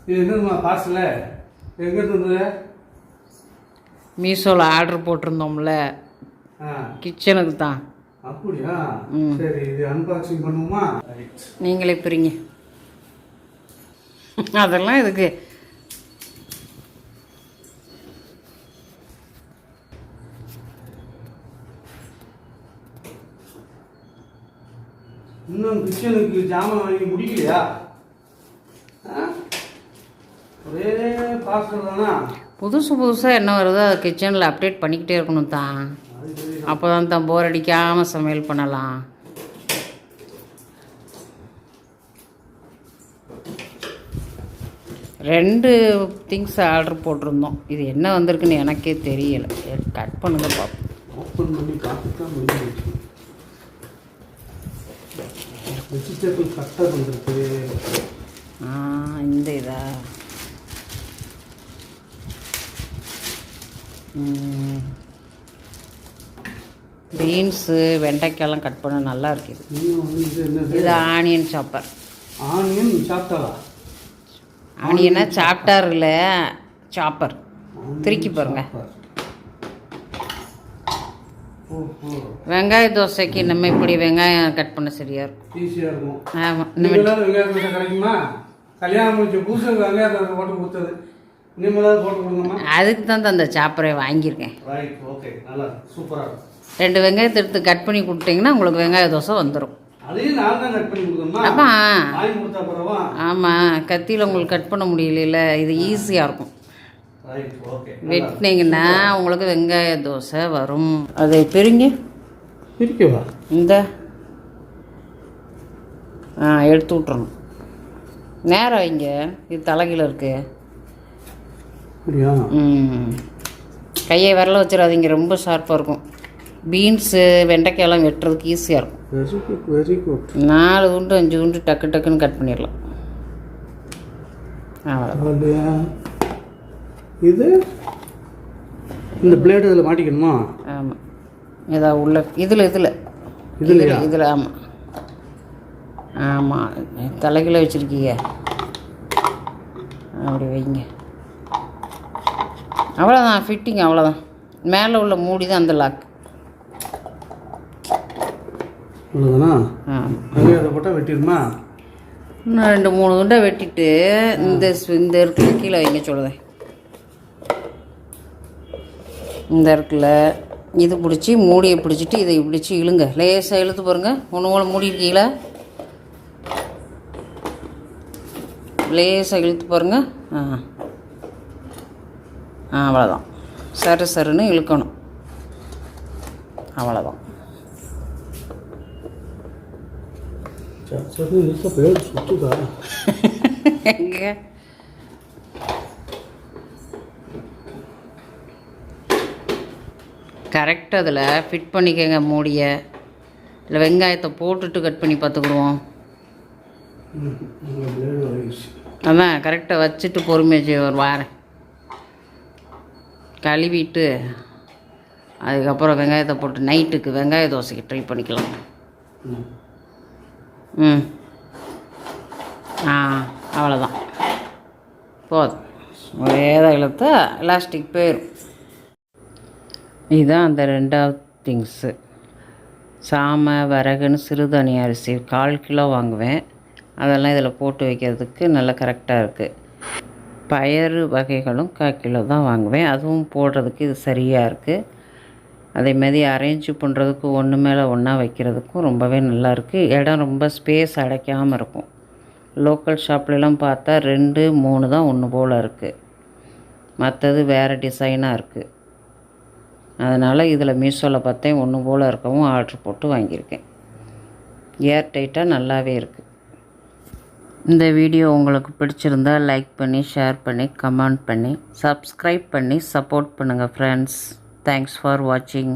இது என்னதுமா பார்சல எங்கே இருந்தது? மீஷோவில் ஆர்டர் போட்டிருந்தோம்ல, கிச்சனுக்கு தான். அப்படியா? சரி, இது அன்பாக்சிங் பண்ணுவோமா? நீங்களே பிரிங்க. அதெல்லாம் இதுக்கு இன்னும் கிச்சனுக்கு ஜாமான் வாங்கி முடிக்கலையா? ஒரே பார்சல் தானா? புதுசு புதுசாக என்ன வருதோ அதை கிச்சனில் அப்டேட் பண்ணிக்கிட்டே இருக்கணும் தான். அப்போ தான் போர் அடிக்காமல் சமையல் பண்ணலாம். ரெண்டு திங்ஸ் ஆர்டர் போட்டிருந்தோம். இது என்ன வந்திருக்குன்னு எனக்கே தெரியலை. கட் பண்ணுங்க பார்ப்போம். ஓப்பன் பண்ணி பார்த்துட்டு தான் முடிஞ்சிருச்சு. வெஜிடபிள் கட்டர் வந்துருக்கு. இந்த இதா பீன்ஸு வெண்டைக்காயெல்லாம் கட் பண்ண நல்லா இருக்குது. இது ஆனியன் சாப்பர். ஆனியன் சாப்டரா? ஆனியனா சாப்டர் இல்லை, சாப்பர். திருக்கி பாருங்க. வெங்காய தோசைக்கு நம்ம இப்படி வெங்காயம் கட் பண்ண சரியா இருக்கும், ஈஸியாக இருக்கும். ஆமாம். வெங்காய தோசை கிடைக்குமா? கல்யாணம் முடிச்ச புதுசு வெங்காய தோசை போட்டு கொடுத்தது. இனிமேலாவது போட்டு கொடுங்கம்மா. அதுக்கு தான் அந்த சாப்பரை வாங்கியிருக்கேன். ரைட், ஓகே, நல்லா சூப்பராக இருக்கும். 2 வெங்காயத்தை எடுத்து கட் பண்ணி கொடுத்தீங்கன்னா உங்களுக்கு வெங்காய தோசை வந்துடும். அதையும் நான் தான் கட் பண்ணி கொடுக்கணுமா? ஆமாம், கத்தியில் உங்களுக்கு கட் பண்ண முடியல. இது ஈஸியாக இருக்கும். வெட்டினீங்கன்னா உங்களுக்கு வெங்காய தோசை வரும். அதை பிரிக்கவா? இந்த எடுத்து விட்றணும். நேரம் வைங்க, இது தலைகீழ இருக்கு. கையை விரல வச்சிடாதீங்க, ரொம்ப ஷார்ப்பாக இருக்கும். பீன்ஸு வெண்டைக்காயெல்லாம் வெட்டுறதுக்கு ஈஸியாக இருக்கும். Very good. 4 துண்டு 5 துண்டு டக்கு டக்குன்னு கட் பண்ணிடலாம். இது இந்த பிளேடு இதில் மாட்டிக்கணுமா? ஆமாம், ஏதா உள்ள இதில் ஆமாம் ஆமாம். தலைகீழ வச்சுருக்கீங்க, அப்படி வைங்க. அவ்வளோதான் ஃபிட்டிங், அவ்வளோதான். மேலே உள்ள மூடி தான் அந்த லாக். அவ்வளோதானா? அதை போட்டால் வெட்டிடுமா? இன்னும் 2-3 துண்டை வெட்டிட்டு இந்த இருக்குல்ல கீழே வைங்க சொல்லுதேன். இந்த இருக்குல்ல இது பிடிச்சி மூடியை பிடிச்சிட்டு இதை பிடிச்சி இழுங்க. லேசாக இழுத்து பாருங்க. ஒன்று போல் மூடி இருக்கீங்களா? லேசாக இழுத்து பாருங்க. அவ்வளோதான். சருன்னு இழுக்கணும். அவ்வளோதான். எங்கே கரெக்டாக அதில் ஃபிட் பண்ணிக்கங்க மூடியை. இல்லை வெங்காயத்தை போட்டுட்டு கட் பண்ணி பார்த்துக்கிடுவோம். அதான் கரெக்டாக வச்சுட்டு பொறுமையாக வாரேன். கழுவிட்டு அதுக்கப்புறம் வெங்காயத்தை போட்டு நைட்டுக்கு வெங்காய தோசைக்கு ட்ரை பண்ணிக்கலாம். அவ்வளோதான், போதும். ஒரே தான் இழுத்தா எலாஸ்டிக் போயிடும். இதுதான் அந்த 2வது திங்ஸு. சாமை வரகுன்னு சிறுதானிய அரிசி 1/4 கிலோ வாங்குவேன். அதெல்லாம் இதில் போட்டு வைக்கிறதுக்கு நல்லா கரெக்டாக இருக்குது. பயறு வகைகளும் 1/4 கிலோ தான் வாங்குவேன். அதுவும் போடுறதுக்கு இது சரியாக இருக்குது. அதேமாதிரி அரேஞ்சு பண்ணுறதுக்கு ஒன்று மேலே ஒன்றா வைக்கிறதுக்கும் ரொம்பவே நல்லாயிருக்கு. இடம் ரொம்ப ஸ்பேஸ் அடைக்காமல் இருக்கும். லோக்கல் ஷாப்லலாம் பார்த்தா 2, 3 தான் ஒன்று போல் இருக்குது. மற்றது வேறு டிசைனாக இருக்குது. அதனால் இதில் மீஷோவில் பார்த்தேன் ஒன்று போல் இருக்கவும் ஆர்டர் போட்டு வாங்கியிருக்கேன். ஏர் டைட்டாக நல்லாவே இருக்குது. இந்த வீடியோ உங்களுக்கு பிடிச்சிருந்தால் லைக் பண்ணி, ஷேர் பண்ணி, கமெண்ட் பண்ணி, சப்ஸ்கிரைப் பண்ணி சப்போர்ட் பண்ணுங்கள் ஃப்ரெண்ட்ஸ். தேங்க்ஸ் ஃபார் வாட்சிங்.